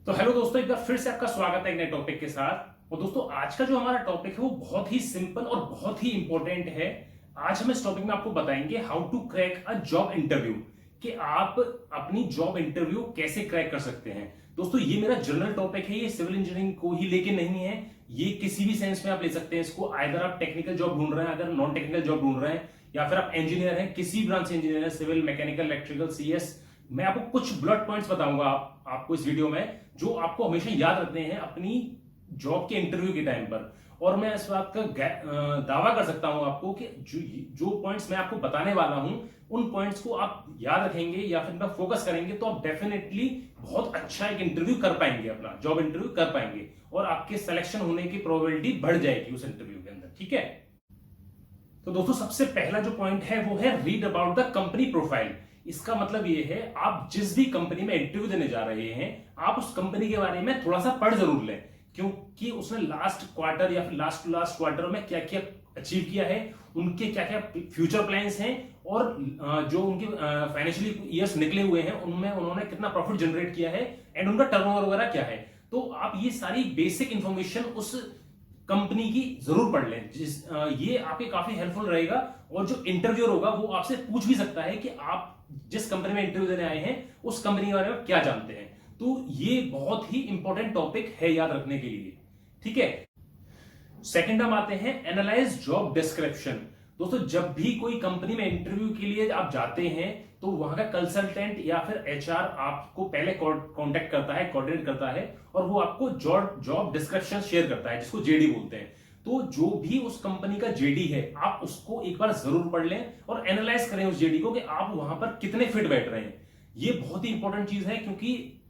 तो हेलो दोस्तों, एक बार फिर से आपका स्वागत है एक नए टॉपिक के साथ। और दोस्तों, आज का जो हमारा टॉपिक है वो बहुत ही सिंपल और बहुत ही इंपॉर्टेंट है। आज हम इस टॉपिक में आपको बताएंगे how to crack a job interview, कि आप अपनी जॉब इंटरव्यू कैसे क्रैक कर सकते हैं। दोस्तों, ये मेरा जनरल टॉपिक है, ये सिविल इंजीनियरिंग को ही लेके नहीं है, ये किसी भी सेंस में आप ले सकते हैं इसको। अगर आप टेक्निकल जॉब ढूंढ रहे हैं, अगर नॉन टेक्निकल जॉब ढूंढ रहे हैं, या फिर आप इंजीनियर हैं, किसी ब्रांच से इंजीनियर है, सिविल, मैकेनिकल, इलेक्ट्रिकल, सीएस, मैं आपको कुछ बुलेट पॉइंट्स बताऊंगा आपको इस वीडियो में, जो आपको हमेशा याद रखने हैं अपनी जॉब के इंटरव्यू के टाइम पर। और मैं इस बात का दावा कर सकता हूं आपको कि जो पॉइंट्स मैं आपको बताने वाला हूं, उन पॉइंट्स को आप याद रखेंगे या फिर मैं फोकस करेंगे तो आप डेफिनेटली बहुत अच्छा एक इंटरव्यू कर पाएंगे, अपना जॉब इंटरव्यू कर पाएंगे, और आपके सिलेक्शन होने की प्रोबेबिलिटी बढ़ जाएगी उस इंटरव्यू के अंदर। ठीक है, तो दोस्तों सबसे पहला जो पॉइंट है वो है read about the company profile. इसका मतलब ये है, आप जिस भी कंपनी में इंटरव्यू देने जा रहे हैं, आप उस कंपनी के बारे में थोड़ा सा पढ़ जरूर लें, क्योंकि उसने लास्ट क्वार्टर या फिर लास्ट टू लास्ट क्वार्टर में क्या क्या अचीव किया है, उनके क्या क्या फ्यूचर प्लान्स हैं, और जो उनके फाइनेंशियली ईयर्स निकले हुए हैं उनमें उन्होंने कितना प्रॉफिट जनरेट किया है, एंड उनका टर्नओवर वगैरह क्या है। तो आप ये सारी बेसिक इंफॉर्मेशन उस कंपनी की जरूर पढ़ लें, ये आपके काफी हेल्पफुल रहेगा। और जो इंटरव्यूअर होगा वो आपसे पूछ भी सकता है कि आप जिस कंपनी में इंटरव्यू देने आए हैं उस कंपनी के बारे में क्या जानते हैं। तो ये बहुत ही इंपॉर्टेंट टॉपिक है याद रखने के लिए। ठीक है, सेकंड हम आते हैं एनालाइज जॉब डिस्क्रिप्शन। दोस्तों, जब भी कोई कंपनी में इंटरव्यू के लिए आप जाते हैं तो वहां का कंसल्टेंट या फिर एचआर आपको पहले कांटेक्ट करता है, कोऑर्डिनेट करता है, और वो आपको जॉब डिस्क्रिप्शन शेयर करता है, जिसको जेडी बोलते हैं। तो जो भी उस कंपनी का जेडी है, आप उसको एक बार जरूर पढ़ लें और एनालाइज करें उस जेडी को, कि आप वहां पर कितने फिट बैठ रहे हैं। ये बहुत ही इंपॉर्टेंट चीज है, क्योंकि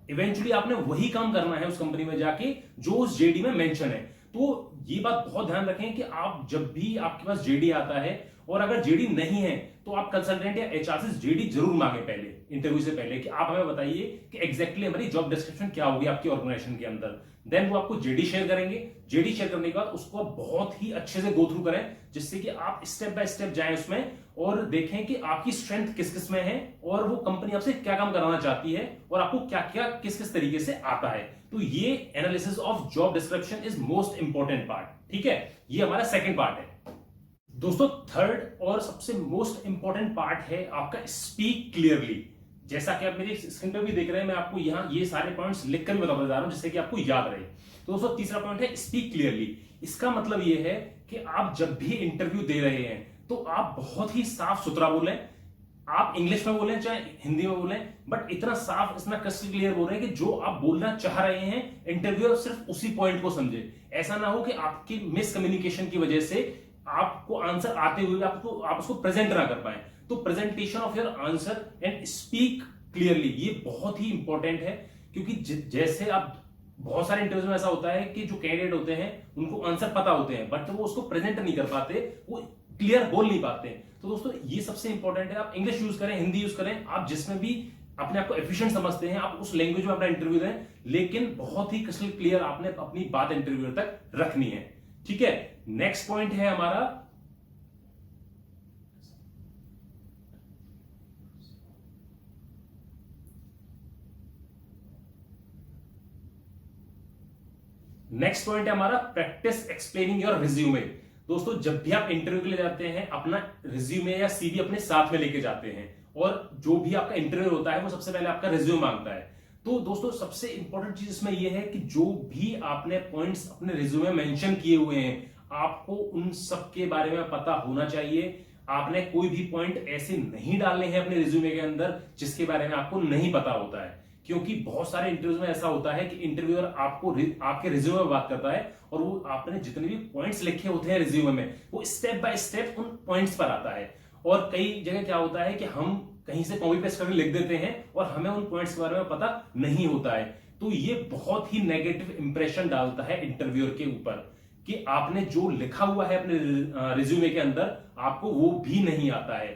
इवेंचुअली आपने वही काम करना है उस कंपनी में जाके जो उस जेडी में मेंशन है। तो ये बात बहुत ध्यान रखें कि आप जब भी आपके पास जेडी आता है, और अगर जेडी नहीं है तो आप कंसल्टेंट या एचआर से जेडी जरूर मांगे पहले, इंटरव्यू से पहले, कि आप हमें बताइए कि एग्जैक्टली हमारी जॉब डिस्क्रिप्शन क्या होगी आपकी ऑर्गेनाइजेशन के अंदर। देन वो आपको जेडी शेयर करेंगे। जेडी शेयर करने के बाद उसको आप बहुत ही अच्छे से गो थ्रू करें, जिससे कि आप स्टेप बाय स्टेप जाएं उसमें और देखें कि आपकी स्ट्रेंथ किस किस में है, और वो कंपनी आपसे क्या काम कराना चाहती है, और आपको क्या क्या किस किस तरीके से आता है। तो ये analysis of job description is most important part. ठीक है, ये हमारा सेकंड पार्ट है। दोस्तों, थर्ड और सबसे मोस्ट इंपॉर्टेंट पार्ट है आपका स्पीक क्लियरली। जैसा कि आप मेरी स्क्रीन पर भी देख रहे हैं, मैं आपको यहाँ ये सारे पॉइंट्स लिखकर भी बता रहा हूं, जिससे कि आपको याद रहे। तो दोस्तों, तीसरा पॉइंट है स्पीक क्लियरली। इसका मतलब ये है कि आप जब भी इंटरव्यू दे रहे हैं तो आप बहुत ही साफ सुथरा बोलें। आप इंग्लिश में बोलें चाहे हिंदी में बोलें, बट इतना साफ, इतना क्रिस्टल क्लियर बोलें कि जो आप बोलना चाह रहे हैं इंटरव्यूअर सिर्फ उसी पॉइंट को समझे। ऐसा ना हो कि आपकी मिसकम्युनिकेशन की वजह से आपको आंसर आते हुए आप उसको प्रेजेंट ना कर पाए। तो presentation of your answer and speak clearly, ये बहुत ही इंपॉर्टेंट है, क्योंकि जैसे आप बहुत सारे इंटरव्यूज में ऐसा होता है कि जो कैंडिडेट होते हैं उनको आंसर पता होते हैं, बट वो उसको प्रेजेंट नहीं कर पाते, वो क्लियर बोल नहीं पाते। तो दोस्तों, ये सबसे इंपॉर्टेंट है। आप इंग्लिश यूज करें, हिंदी यूज करें, आप जिसमें भी अपने आप को एफिशिएंट समझते हैं, आप उस लैंग्वेज में अपना इंटरव्यू दें, लेकिन बहुत ही क्रिस्टल क्लियर आपने अपनी बात इंटरव्यूअर तक रखनी है। ठीक है, नेक्स्ट पॉइंट है हमारा प्रैक्टिस एक्सप्लेनिंग योर रिज्यूमे। दोस्तों, जब भी आप इंटरव्यू के लिए जाते हैं, अपना रिज्यूमे या सीवी अपने साथ में लेके जाते हैं, और जो भी आपका इंटरव्यू होता है वो सबसे पहले आपका रिज्यूम मांगता है। तो दोस्तों, सबसे इंपॉर्टेंट चीज इसमें यह है कि जो भी आपने पॉइंट्स अपने रिज्यूमे मेंशन किए हुए हैं, आपको उन सब के बारे में पता होना चाहिए। आपने कोई भी पॉइंट ऐसे नहीं डालने हैं अपने रिज्यूमे के अंदर जिसके बारे में आपको नहीं पता होता है, क्योंकि बहुत सारे इंटरव्यूज में ऐसा होता है कि इंटरव्यूअर आपके रिज्यूमे में बात करता है, और वो आपने जितने भी पॉइंट्स लिखे होते हैं रिज्यूमे में, वो स्टेप बाय स्टेप उन पॉइंट्स पर आता है। और कई जगह क्या होता है कि हम कहीं से कॉपी पेस्ट करके लिख देते हैं और हमें उन पॉइंट्स के बारे में पता नहीं होता है। तो ये बहुत ही नेगेटिव इंप्रेशन डालता है इंटरव्यूअर के ऊपर, कि आपने जो लिखा हुआ है अपने रिज्यूमे के अंदर आपको वो भी नहीं आता है।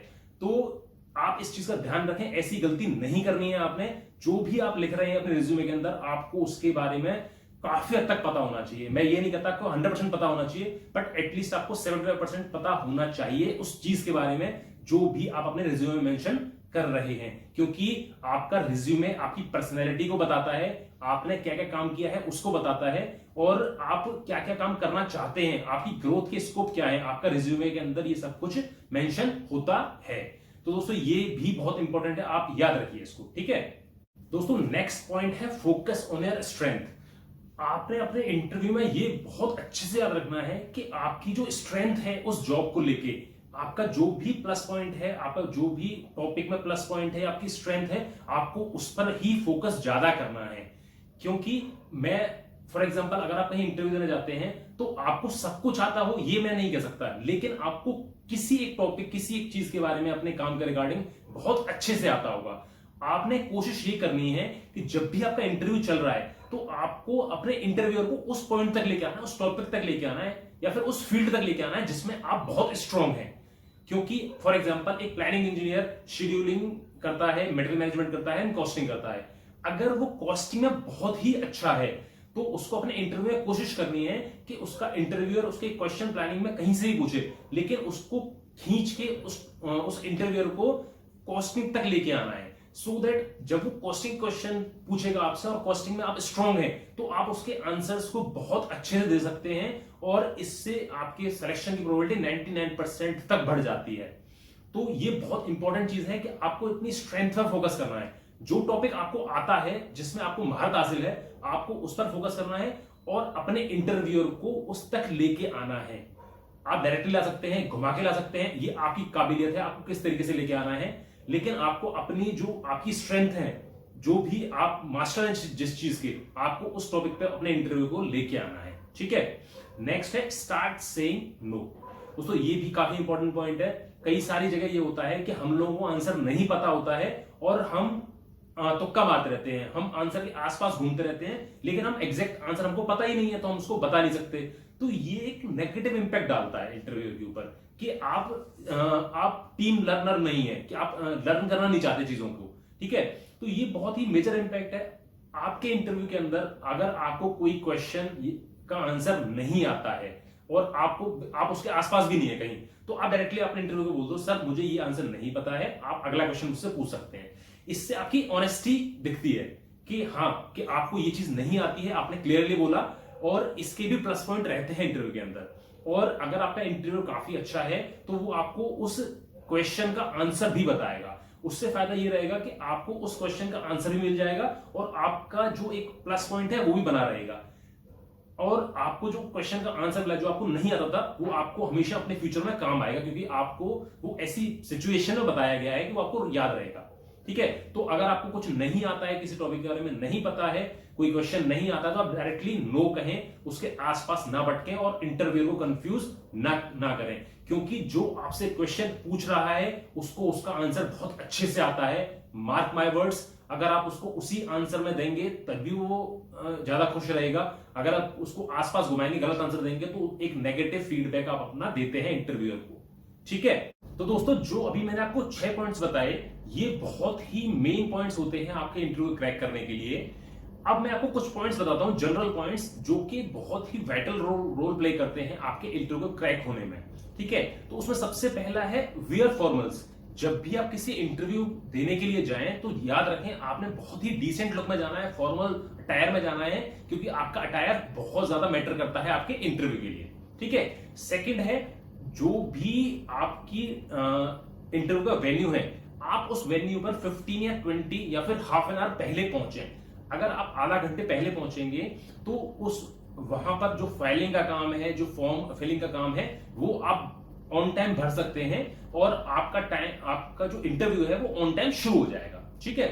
तो आप इस चीज का ध्यान रखें, ऐसी गलती नहीं करनी है आपने। जो भी आप लिख रहे हैं अपने रिज्यूमे के अंदर, आपको उसके बारे में काफी हद तक पता होना चाहिए। मैं ये नहीं कहता आपको 100% पता होना चाहिए, बट एटलीस्ट आपको 75% पता होना चाहिए उस चीज के बारे में जो भी आप अपने रिज्यूमे में मेंशन कर रहे हैं, क्योंकि आपका रिज्यूमे आपकी पर्सनैलिटी को बताता है, आपने क्या क्या काम किया है उसको बताता है, और आप क्या क्या काम करना चाहते हैं, आपकी ग्रोथ के स्कोप क्या है, आपका रिज्यूमे के अंदर ये सब कुछ मेंशन होता है। तो दोस्तों ये भी बहुत इंपॉर्टेंट है, आप याद रखिए इसको, ठीक है। दोस्तों नेक्स्ट पॉइंट है फोकस ऑन योर स्ट्रेंथ। आपने अपने इंटरव्यू में ये बहुत अच्छे से याद रखना है कि आपकी जो स्ट्रेंथ है उस जॉब को लेके, आपका जो भी प्लस पॉइंट है, आपका जो भी टॉपिक में प्लस पॉइंट है, आपकी स्ट्रेंथ है, आपको उस पर ही फोकस ज्यादा करना है। क्योंकि मैं फॉर एग्जांपल अगर आप कहीं इंटरव्यू देने जाते हैं तो आपको सब कुछ आता हो ये मैं नहीं कह सकता, लेकिन आपको किसी एक टॉपिक, किसी एक चीज के बारे में अपने काम के रिगार्डिंग बहुत अच्छे से आता होगा। आपने कोशिश ये करनी है कि जब भी आपका इंटरव्यू चल रहा है तो आपको अपने इंटरव्यूअर को उस पॉइंट तक लेके आना है, उस टॉपिक तक लेके आना है, या फिर उस फील्ड तक लेके आना है जिसमें आप बहुत स्ट्रांग हैं। क्योंकि फॉर एग्जांपल एक प्लानिंग इंजीनियर शेड्यूलिंग करता है, मटेरियल मैनेजमेंट करता है, कॉस्टिंग करता है। अगर वो कॉस्टिंग में बहुत ही अच्छा है तो उसको अपने इंटरव्यू में कोशिश करनी है कि उसका इंटरव्यूअर उसके क्वेश्चन प्लानिंग में कहीं से भी पूछे, लेकिन उसको खींच के उस इंटरव्यूअर को कॉस्टिंग तक लेके आना है, सो दैट जब वो कॉस्टिंग क्वेश्चन पूछेगा आपसे और कॉस्टिंग में आप स्ट्रांग हैं तो आप उसके आंसर्स को बहुत अच्छे से दे सकते हैं, और इससे आपके सिलेक्शन की प्रोबेबिलिटी 99% तक बढ़ जाती है। तो ये बहुत इंपॉर्टेंट चीज है कि आपको इतनी स्ट्रेंथ पर फोकस करना है। जो टॉपिक आपको आता है, जिसमें आपको महारत हासिल है, आपको उस पर फोकस करना है और अपने इंटरव्यूअर को उस तक लेके आना है। आप डायरेक्टली ला सकते हैं, घुमा के ला सकते हैं, ये आपकी काबिलियत है, आपको किस तरीके से लेके आना है, लेकिन आपको अपनी जो आपकी स्ट्रेंथ है, जो भी आप मास्टर हैं जिस चीज के, आपको उस टॉपिक पे अपने इंटरव्यू को लेके आना है, ठीक है। नेक्स्ट है स्टार्ट सेइंग नो। दोस्तों ये भी काफी इंपॉर्टेंट पॉइंट है। कई सारी जगह ये होता है कि हम लोगों को आंसर नहीं पता होता है और हम तुक्का मारते रहते हैं, हम आंसर के आसपास घूमते रहते हैं, लेकिन हम एग्जैक्ट आंसर हमको पता ही नहीं है तो हम उसको बता नहीं सकते। तो ये एक नेगेटिव इंपैक्ट डालता है इंटरव्यू के ऊपर कि आप टीम लर्नर नहीं है, कि आप लर्न करना नहीं चाहते चीजों को, ठीक है। तो ये बहुत ही मेजर इंपैक्ट है आपके इंटरव्यू के अंदर। अगर आपको कोई क्वेश्चन का आंसर नहीं आता है और आप उसके आसपास भी नहीं है कहीं, तो आप डायरेक्टली अपने इंटरव्यू को बोल दो, सर मुझे ये आंसर नहीं पता है, आप अगला क्वेश्चन मुझसे पूछ सकते हैं। इससे आपकी ऑनेस्टी दिखती है कि हाँ, कि आपको ये चीज नहीं आती है, आपने क्लियरली बोला, और इसके भी प्लस पॉइंट रहते हैं इंटरव्यू के अंदर। और अगर आपका इंटरव्यू काफी अच्छा है तो वो आपको उस क्वेश्चन का आंसर भी बताएगा। उससे फायदा ये रहेगा कि आपको उस क्वेश्चन का आंसर भी मिल जाएगा और आपका जो एक प्लस पॉइंट है वो भी बना रहेगा, और आपको जो क्वेश्चन का आंसर मिला जो आपको नहीं आता था वो आपको हमेशा अपने फ्यूचर में काम आएगा, क्योंकि आपको वो ऐसी सिचुएशन में बताया गया है कि वो आपको याद रहेगा, ठीक है। तो अगर आपको कुछ नहीं आता है, किसी टॉपिक के बारे में नहीं पता है, कोई क्वेश्चन नहीं आता, तो आप डायरेक्टली नो कहें, उसके आसपास ना भटकें और इंटरव्यू को कंफ्यूज ना करें, क्योंकि जो आपसे क्वेश्चन पूछ रहा है उसको उसका आंसर बहुत अच्छे से आता है। मार्क माय वर्ड्स, अगर आप उसको उसी आंसर में देंगे तभी वो ज्यादा खुश रहेगा। अगर आप उसको आसपास घुमाएंगे, गलत आंसर देंगे, तो एक नेगेटिव फीडबैक आप अपना देते हैं इंटरव्यूअर को, ठीक है। तो दोस्तों जो अभी मैंने आपको 6 पॉइंट्स बताए, ये बहुत ही मेन पॉइंट्स होते हैं आपके इंटरव्यू क्रैक करने के लिए। अब मैं आपको कुछ पॉइंट्स बताता हूं, जनरल पॉइंट्स, जो कि बहुत ही वाइटल रोल प्ले करते हैं आपके इंटरव्यू को क्रैक होने में, ठीक है। तो उसमें सबसे पहला है वियर फॉर्मल्स। जब भी आप किसी इंटरव्यू देने के लिए जाएं तो याद रखें आपने बहुत ही डिसेंट लुक में जाना है, फॉर्मल अटायर में जाना है, क्योंकि आपका अटायर बहुत ज्यादा मैटर करता है आपके इंटरव्यू के लिए, ठीक है। सेकंड है, जो भी आपकी इंटरव्यू का वेन्यू है, आप उस वेन्यू पर 15 या 20 या फिर हाफ एन आवर पहले पहुंचे। अगर आप आधा घंटे पहले पहुंचेंगे तो उस वहां पर जो फाइलिंग का काम है, जो फॉर्म फिलिंग का काम है, वो आप ऑन टाइम भर सकते हैं और आपका जो इंटरव्यू है वो ऑन टाइम शुरू हो जाएगा, ठीक है।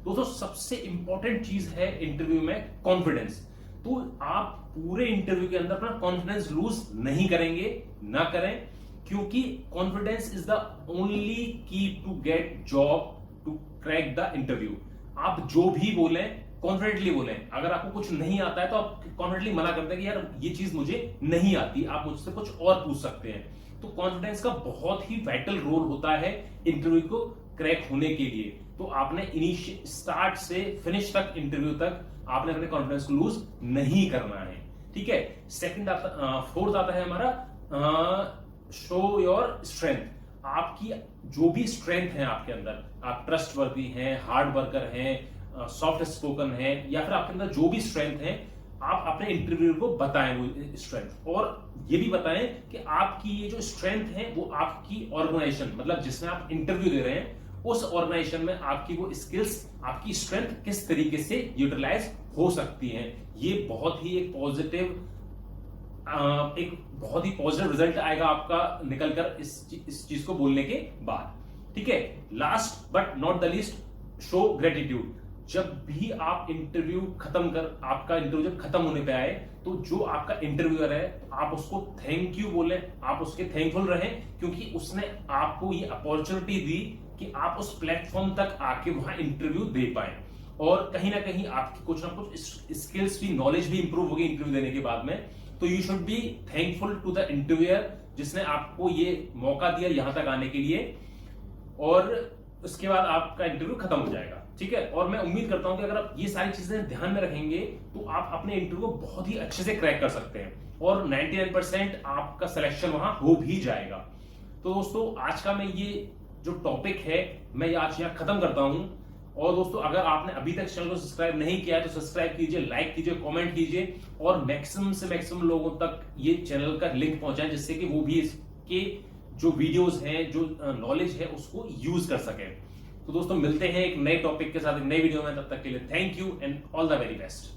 दोस्तों सबसे इंपॉर्टेंट चीज है इंटरव्यू में कॉन्फिडेंस। तो आप पूरे इंटरव्यू के अंदर अपना कॉन्फिडेंस लूज नहीं करेंगे, ना करें, क्योंकि confidence is the only key to get job, to crack the interview. आप जो भी बोलें कॉन्फिडेंटली बोलें। अगर आपको कुछ नहीं आता है तो आप कॉन्फिडेंटली मना करते हैं कि यार ये चीज मुझे नहीं आती, आप मुझसे कुछ और पूछ सकते हैं। तो कॉन्फिडेंस का बहुत ही वाइटल रोल होता है इंटरव्यू को क्रैक होने के लिए। तो आपने स्टार्ट से फिनिश तक, इंटरव्यू तक आपने अपने कॉन्फिडेंस को लूज नहीं करना है, ठीक है। सेकंड फोर्थ आता है हमारा शो योर स्ट्रेंथ। आपकी जो भी स्ट्रेंथ है आपके अंदर, आप ट्रस्टवर्दी हैं, हार्ड वर्कर हैं, सॉफ्ट स्पोकन है या फिर आपके अंदर जो भी स्ट्रेंथ है, आप अपने इंटरव्यू को बताएं वो स्ट्रेंथ, और ये भी बताएं कि आपकी ये जो स्ट्रेंथ है वो आपकी ऑर्गेनाइजेशन, मतलब जिसमें आप इंटरव्यू दे रहे हैं उस ऑर्गेनाइजेशन में आपकी वो स्किल्स, आपकी स्ट्रेंथ किस तरीके से यूटिलाइज हो सकती है। ये बहुत ही एक बहुत ही पॉजिटिव रिजल्ट आएगा आपका निकलकर इस चीज को बोलने के बाद। ठीक है, last but not the least, show gratitude. जब भी आप इंटरव्यू आपका इंटरव्यू जब खत्म होने पे आए, तो जो आपका इंटरव्यूअर है आप उसको थैंक यू बोले, आप उसके थैंकफुल रहें, क्योंकि उसने आपको ये अपॉर्चुनिटी दी कि आप उस प्लेटफॉर्म तक आके वहां इंटरव्यू दे पाए, और कहीं ना कहीं आपकी कुछ ना कुछ स्किल्स भी, नॉलेज भी इंप्रूव होगी इंटरव्यू देने के बाद में। तो you should be thankful to the interviewer जिसने आपको ये मौका दिया यहां तक आने के लिए, और उसके बाद आपका इंटरव्यू खत्म हो जाएगा। ठीक है, और मैं उम्मीद करता हूं कि अगर आप ये सारी चीजें ध्यान में रखेंगे तो आप अपने इंटरव्यू को बहुत ही अच्छे से क्रैक कर सकते हैं, और 99% आपका सिलेक्शन वहां हो भी जाएगा। तो दोस्तों, आज का मैं ये जो टॉपिक है मैं आज यहाँ खत्म करता हूं। और दोस्तों, अगर आपने अभी तक चैनल को सब्सक्राइब नहीं किया है तो सब्सक्राइब कीजिए, लाइक कीजिए, कमेंट कीजिए, और मैक्सिमम से मैक्सिमम लोगों तक ये चैनल का लिंक पहुंचाएं, जिससे कि वो भी इसके जो वीडियोस हैं, जो नॉलेज है, उसको यूज कर सके। तो दोस्तों, मिलते हैं एक नए टॉपिक के साथ एक नई वीडियो में, तब तक के लिए thank you and all the very best.